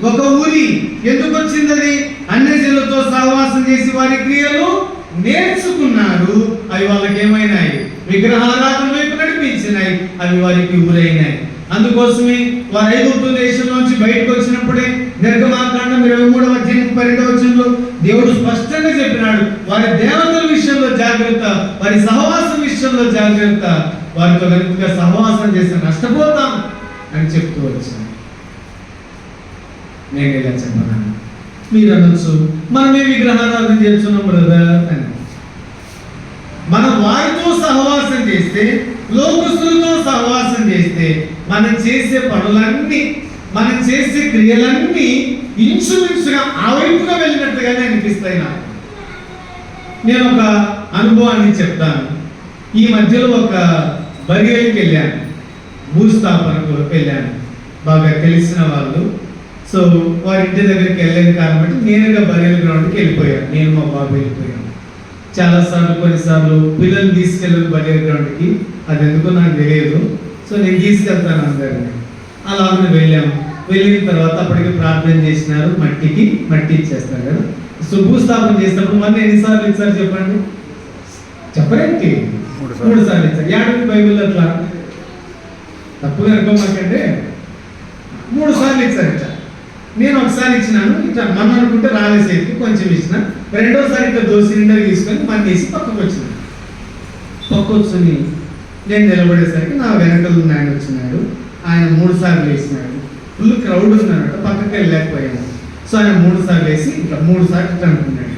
ఒక ఊరి. ఎందుకు వచ్చింది అది? అన్యజనులతో సహవాసం చేసి వారి క్రియలు నేర్చుకున్నారు. అవి వాళ్ళకి ఏమైనాయి? విగ్రహారాధన వైపు నడిపించినాయి. అవి వారికి ఊరైనాయి. అందుకోసమే వారు ఐగుప్తు దేశంలోంచి బయటకు వచ్చినప్పుడే నిర్గమాకాండం 23:32 దేవుడు స్పష్టంగా చెప్పినాడు, వారి దేవతల విషయంలో జాగ్రత్త, వారి సహవాసం విషయంలో జాగ్రత్త, వారితో కనుక సహవాసం చేస్తే నష్టపోతాం అని చెప్తూ వచ్చాను. నేను ఇలా చెప్పాను. మీరు అనొచ్చు, మనమే విగ్రహారాధన చేస్తున్నాం బ్రదర్ అని. మనం వారితో సహవాసం చేస్తే, లోకస్తులతో సహవాసం చేస్తే, మనం చేసే పనులన్నీ, మనం చేసే క్రియలన్నీ ఇన్సురెన్స్గా ఆ వైపుగా వెళ్ళినట్టుగానే అనిపిస్తాయి నాకు. నేను ఒక అనుభవాన్ని చెప్తాను. ఈ మధ్యలో ఒక బరియల్కి వెళ్ళాను, భూస్థాపనకు వెళ్ళాను. బాగా తెలిసిన వాళ్ళు. సో వారి ఇంటి దగ్గరికి వెళ్ళాను కాబట్టి నేరుగా బరియల్ గ్రౌండ్కి వెళ్ళిపోయాను. నేను మా బాబు వెళ్ళిపోయాను. చాలాసార్లు కొన్నిసార్లు పిల్లలు తీసుకెళ్ళాను బరియల్ గ్రౌండ్కి. అది ఎందుకో నాకు తెలియదు. సో నేను తీసుకెళ్తాను అందరినీ. అలాగే వెళ్ళాము. వెళ్ళిన తర్వాత అప్పటికి ప్రార్థన చేసినారు. మట్టి ఇచ్చేస్తారు కదా. సో భూస్థాపన చేసినప్పుడు మన ఎన్నిసార్లు ఇచ్చారు చెప్పండి? చెప్పరేంటి? 3 సార్లు ఇచ్చారు. ఏడాది బైబిల్లో అట్లా తప్పుగా అనుకోమాకంటే 3 సార్లు ఇచ్చారు. ఇట్లా నేను ఒకసారి ఇచ్చినాను. ఇట్లా మన అనుకుంటే రాలేసేకి కొంచెం ఇచ్చిన. రెండోసారి ఇట్లా సిలిండర్ తీసుకొని మన వేసి పక్కకు వచ్చినాను. పక్కకొచ్చుని నేను నిలబడేసరికి నా వెనకలు ఆయన వచ్చినాడు. ఆయన 3 సార్లు వేసినాడు. ఫుల్ క్రౌడ్ ఉన్నాడట, పక్కకి వెళ్ళలేకపోయాను. సో ఆయన 3 సార్లు వేసి ఇట్లా 3 సార్లు ఇట్లా అనుకున్నాడు.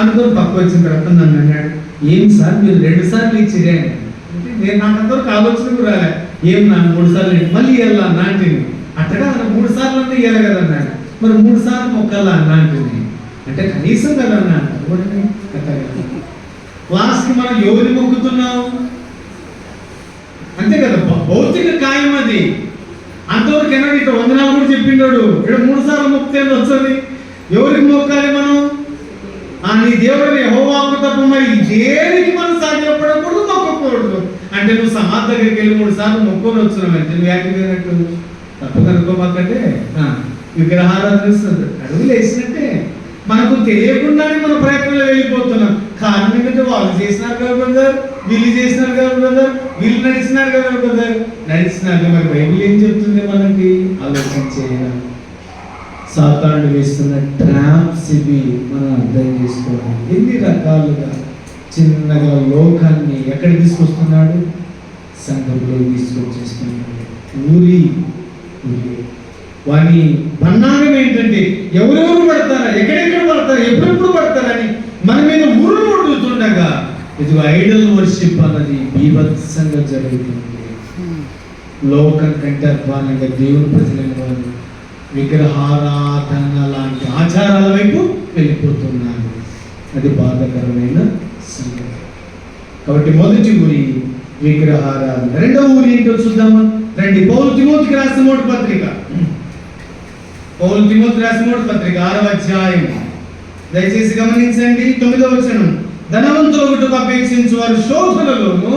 అనుకుని పక్క వచ్చిన తర్వాత నన్ను అన్నాడు, ఏం సార్ మీరు 2 సార్లు ఇచ్చిరే అంటే నేను నాకు అందరికి ఆలోచన కూడా రాలే. ఏం నాకు 3 సార్లు మళ్ళీ ఇవ్వాలా అన్నాంటిని. అట్టగా 3 సార్లు అంటే ఇవ్వాలి కదా అన్నాడు. మరి 3 సార్లు మొక్కాలా అన్నాంటిని అంటే కనీసం కదా అన్నాడు. లాస్ట్కి మనం ఎవరిని మొక్కుతున్నాం? అంతే కదా, భౌతిక ఖాయం అది. అంతవరకు ఏనాడు ఇట్లా వందనాలు కూడా చెప్పిండాడు. ఇక్కడ 3 సార్లు మొక్కితే వస్తుంది. ఎవరికి మొక్కాలి మనం? నీ దేవుడిని యెహోవాకు తప్ప మరి దేనికి మనం సాధ్యపడకూడదు, మొక్కకూడదు. అంటే నువ్వు సమాధి దగ్గరికి వెళ్ళి 3 సార్లు మొక్కొని వచ్చినావు అంటే నువ్వు యాక్టివేనట్టు తప్పు కనుక్కోమాకంటే విగ్రహారాధన అడుగులు వేసినట్టే. మనకు తెలియకుండానే మన ప్రయత్నంలో వెళ్ళిపోతున్నాం. కారణం ఏంటంటే వాళ్ళు చేసినారు కదా బ్రదర్, వీళ్ళు చేసినారు కదా బ్రదర్, వీళ్ళు నడిచినారు కదా బ్రదర్, నడిచినారు. మరి బైబిల్ ఏం చెప్తుంది మనకి? ఆలోచన చేయాలి. సాతానుడు వేస్తున్న ట్రాప్స్ ఇవి మనం అర్థం చేసుకోవాలి. ఎన్ని రకాలుగా చిన్నగా లోకాన్ని ఎక్కడ తీసుకొస్తున్నాడు? సంఘంలో తీసుకొచ్చేస్తున్నాడు. ఊరి వాని పన్నాగం ఏంటంటే ఎవరెవరు పడతారా, ఎక్కడెక్కడ పడతారా, ఎప్పుడెప్పుడు పడతారని మన మీద ఊరు పడుతుండగా ఇది ఐడల్ వర్షిప్ అన్నది బీభత్సంగా జరుగుతుంది. లోకం కంటే అధ్వానంగా దేవుని ప్రజలైన వారు విగ్రహారాధన లాంటి ఆచారాల వైపు వెళ్ళిపోతున్నారు. అది బాధాకరమైన సంగతి. కాబట్టి మొదటి ఊరి విగ్రహారాధన. రెండవ ఊరి ఏంటో చూద్దామా రండి. పౌలు తిమోతికి రాసిన మొదటి పత్రిక, పౌలు తిమోతికి రాసిన మొదటి పత్రిక 6వ అధ్యాయం దయచేసి గమనించండి. 9వ వచనం. ధనవంతులు ఒకటి అపేక్షించు వారు శోధనలోను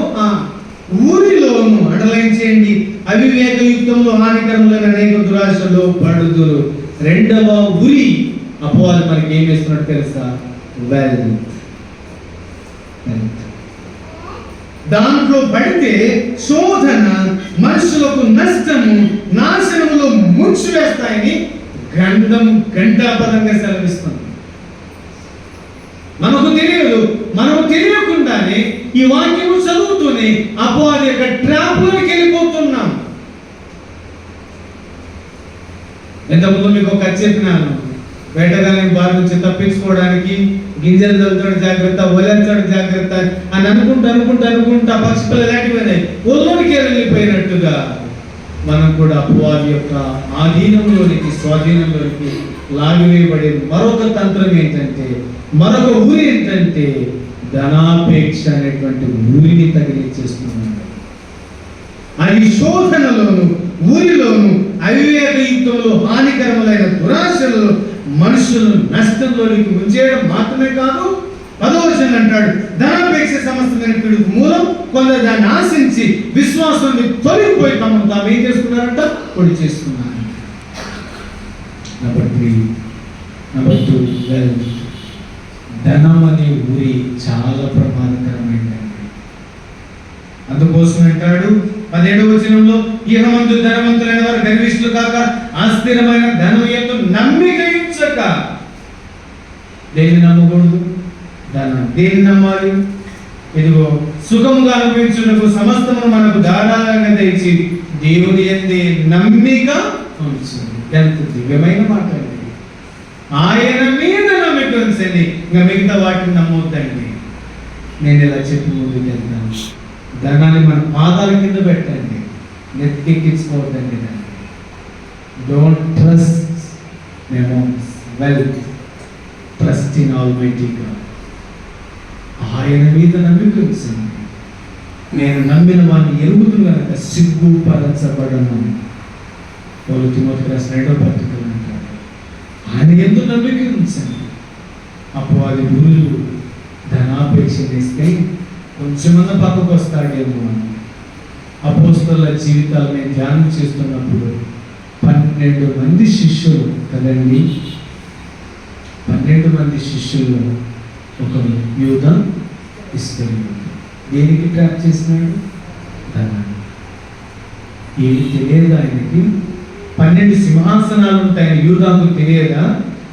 ఊరిలోను అడలైంచేయండి, అవివేకయుక్తంలో హానికరములైన అనేక దురాశలో పడుదురు. రెండవ ఉరి అపవాది మనకి ఏం చేస్తున్నట్టు తెలుసా? వెల్త్. దాంట్లో పడితే శోధన మనుషులకు నష్టము నాశనములో ముంచివేస్తాయని గ్రంథం గంటాపదంగా సెలవిస్తుంది. మనకు తెలియదు, మనకు తెలియకుండానే ఈ వాక్యము చదువుతూనే అపవాది యొక్క ట్రాప్లోకి వెళ్ళిపోతున్నాం. ఎంతమంది మీకు ఒక చెప్పినాను, వేటగాని బారి నుంచి తప్పించుకోవడానికి గింజలు చదువుతాడు జాగ్రత్త, ఒలంచాడు జాగ్రత్త అని అనుకుంటా పక్షి పిల్లలు యాక్టివేనాయి ఒళ్ళోనికి వెళ్ళిపోయినట్టుగా మనం కూడా అపవాది యొక్క ఆధీనంలోనికి స్వాధీనంలోనికి లాగివేయబడే మరొక తంత్రం ఏంటంటే, మరొక ఊరి ఏంటంటే ధనాపేక్ష అనేటువంటి ఊరిని తగిలించేస్తున్నాడు. అది శోధనలోను ఊరిలోను అవివేకయుక్తంలో హానికరములైన దురాశలలో మనుషులను నష్టంలోనికి ముంచేయడం మాత్రమే కాదు, 10వ వచనం అంటాడు, ధనాపేక్ష సమస్తమైన పీడుకు మూలం కొందరు దాన్ని ఆశించి విశ్వాసాన్ని తొలగిపోయి తమను తాము ఏం చేసుకున్నారంట? పొడి చేసుకున్నారు. Number 3, number 2 wealth. ధనం అనే ఊరి చాలా ప్రమాదకరమైనది. అందుకోసం అంటాడు 17వ వచనంలో, ఇహమందు ధనవంతులైన వారు గర్విష్ఠులు కాక అస్థిరమైన ధనం యందు నమ్మిక ఉంచక. దేన్ని నమ్మకూడదు? ధనం. దేన్ని నమ్మాలి? ఇదిగో సుఖముగా అనుభవించుటకు సమస్తము మనకు ధారాళంగా తెచ్చి దేవుని యందే నమ్మిక ఉంచు. ఎంత దివ్యమైన మాట అండి. ఆయన మీద నమ్మిక ఉంచండి, ఇంకా మిగతా వాటిని నమ్మొద్దండి. నేను ఇలా చెప్పి ముందుకు వెళ్తాను. ధనాన్ని మన పాదాల కింద పెట్టండి, నెత్తికెక్కించుకోవద్దండి. దాన్ని don't trust wealth, trust in almighty God. ఆయన మీద నమ్మిక ఉంచండి. నేను నమ్మిన వాడిని ఎరుగుతున్న కనుక సిగ్గుపరచబడను. పౌలు తిమోతికి రాసిన 2వ పత్రికలో అంటాడు. ఆయన ఎందుకు నమ్మిక ఉంచండి. అపవాది గురులు ధనాపేక్ష చేస్తే కొంచెమన్నా పక్కకు వస్తాడేమో అని. అపోస్తలుల జీవితాలని ధ్యానం చేస్తున్నప్పుడు 12 మంది శిష్యులు కదండి. 12 మంది శిష్యుల్లో ఒకరు యూదా ఇస్కరియోతు. దేనికి ట్రాప్ చేసినాడు? ధనాన్ని. ఏది తెలియదు ఆయనకి. 12 సింహాసనాలు ఉంటాయని యూదాకు తెలియదా?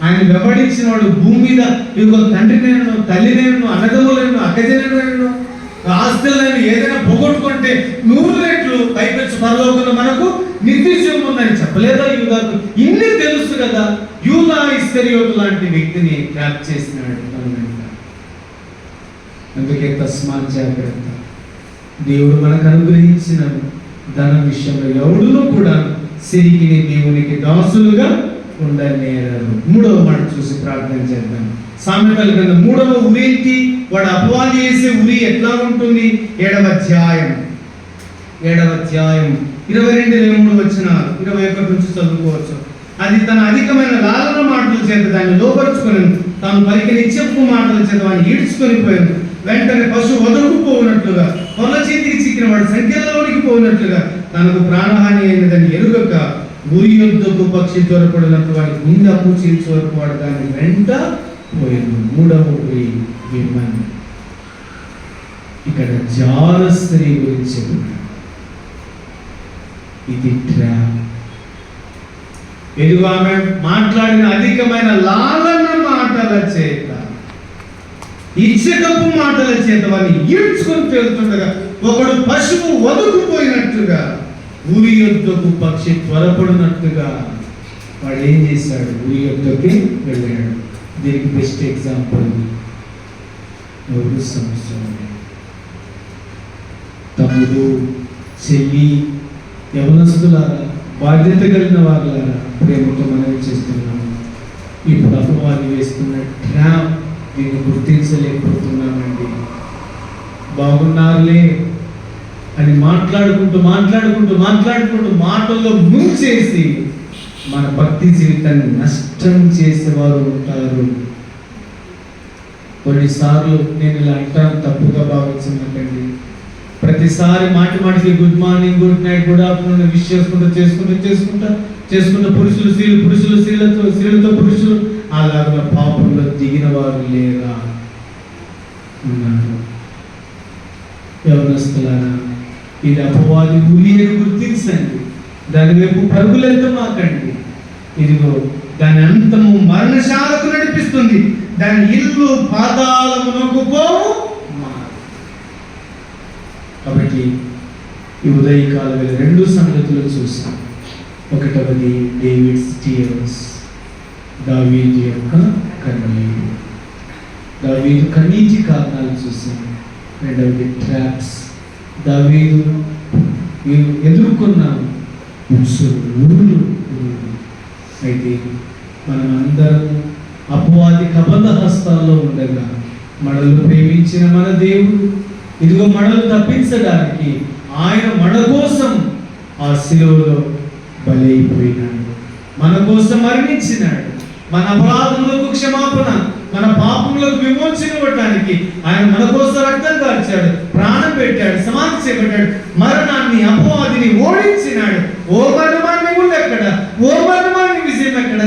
ఆయన వెంబడించిన వాడు భూమి మీద ఇదిగో తండ్రి నేను, తల్లి నేను, అన్నదమ్ములను, అక్కజనులను, ఆస్తులను ఏదైనా పోగొట్టుకుంటే 100 రెట్లు పైపెచ్చు పరలోకంలో మనకు నిత్యం ఉందని చెప్పలేదా యూదాకు? ఇన్ని తెలుసు కదా. యూదా ఇస్కరియోతు లాంటి వ్యక్తిని ట్రాప్ చేసినాడు. అందుకే తస్మాత్ జాగ్రత్త. దేవుడు మనకు అనుగ్రహించిన ధన విషయంలో ఎవడునూ కూడా సిరిగిని దేవునికి దాసులుగా ఉండనేరరు. 3వ మాట చూసి ప్రార్థన చేద్దాం. సామెతల గ్రంథం 3వ ఉరి ఏంటి? వాడు అపవాది చేసే ఉరి ఎట్లా ఉంటుంది? 7వ అధ్యాయం 22-23 వచనాలు, 21 నుంచి చదువుకోవచ్చు. అది తన అధికమైన లాలన మాటల చేత దాన్ని లోపరుచుకొని తాను పలికిన నిత్యపు మాటల చేత వాడిని ఈడ్చుకొని పోయాను. వెంటనే పశువు వదులుకుపోనట్లుగా, కొల్ల చేతికి చిక్కిన వాడు సంఖ్యలోనికి పోయినట్లుగా తనకు ప్రాణహాని అయినదని ఎరుగక ఉరి యొద్దకు పక్షి త్వరపడినట్లు వాడి గుండె చీల్చే వరకు వాడు దాన్ని వెంట పోయాను. 3వ ఉరి విమన్. ఇక్కడ జార స్త్రీ గురించి చెప్తున్నాడు. ఇది ట్రాప్. ఎదుగు ఆమె మాట్లాడిన అధికమైన లాలన మాటల చేత, ఇచ్చకపు మాటల చేత వాడిని ఈడ్చుకొని వెళ్తుండగా ఒకడు పశువు వదుకుపోయినట్లుగా ఉరి యొద్దకు పక్షి త్వరపడినట్టుగా వాడు ఏం చేశాడు? ఉరి యొద్దకి వెళ్ళాడు. దీనికి బెస్ట్ ఎగ్జాంపుల్ ఎవరు? సంవత్సరం తమ్ముడు, చెల్లి, యవనస్తులారా, బాధ్యత కలిగిన వారులారా, ప్రేమతో మనవి చేస్తున్నాము. ఇప్పుడు అపవాది వేస్తున్న ట్రాప్ దీన్ని గుర్తించలేకపోతున్నామండి. బాగున్నారులే అని మాట్లాడుకుంటూ మాటల్లో ముంచేసి మన భక్తి జీవితాన్ని నష్టం చేసేవారు ఉంటారు. కొన్నిసార్లు నేను ఇలా అంటాను, తప్పుగా భావించమంటండి. ప్రతిసారి మాటికి good morning, good night, good afternoon wish చేసుకుంటా పురుషులు స్త్రీలతో పురుషులు అలాగా పాపంలో దిగిన వారు లేరా? ఉన్నారు. యవనస్తులారా, ఇది అపవాది ఉరి అని గుర్తించండి. దాని వైపు పరుగులెత్తమాకండి. ఇదిగో దాని అంతము మరణశాలకు నడిపిస్తుంది. దాని ఇల్లు పాతాళమునకు పోవు. కాబట్టి ఈ ఉదయకాల వేళ 2 సంగతులు చూసాం. ఒకటవది డేవిడ్స్ టీయర్స్, దావీదు యొక్క కన్నీరు. దావీదు కన్నీటి కారణాలు చూసాం. రెండవది ట్రాప్స్, దావీదు ఎదుర్కొన్న ఊళ్ళు. అయితే మనం అందరం అపవాది కబంధ హస్తాల్లో ఉండగా మనల్ని ప్రేమించిన మన దేవుడు ఇదిగో మనల్ని తప్పించడానికి ఆయన మన కోసం ఆ శిలువలో బలైపోయినాడు. మన కోసం మరణించినాడు. మన అపరాధములకు క్షమాపణ, మన పాపములకు విమోచన ఇవ్వడానికి ఆయన మన కోసం రక్తం కార్చాడు, ప్రాణం పెట్టాడు, సమాధి చేపట్టాడు, మరణాన్ని, అపవాదిని ఓడించినాడు. ఓ మరణమాన్ని ఎక్కడ, ఓ మరణమాన్ని విజయం ఎక్కడ?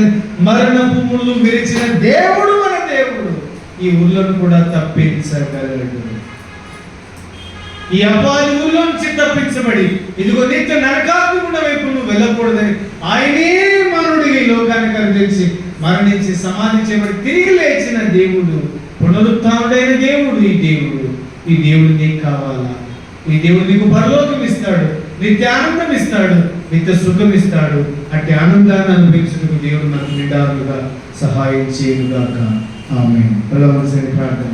మరణపు ముళ్ళు విరిచిన దేవుడు మన దేవుడు ఈ ఊళ్ళను కూడా తప్పించగలడు. ఈ అపాది ఊళ్ళో నుంచి తప్పించబడి ఇదిగో నిత్య నరకాగ్నిగుండ వైపు నువ్వు వెళ్ళకూడదని ఆయనే మనుడిగా ఈ లోకానికి అందించి మరణించి సమాధి చేయబడి తిరిగి లేచిన దేవుడు, పునరుత్థానుడైన దేవుడు. ఈ దేవుడు నీకు కావాలా? ఈ దేవుడు నీకు పరలోకం ఇస్తాడు, నిత్య ఆనందం ఇస్తాడు, నిత్య సుఖం ఇస్తాడు. అట్టి ఆనందాన్ని అనుభవించుటకు దేవుడు నాకు నిండారుగా సహాయం చేయనుగాక. ఆమేన్. ప్రార్థన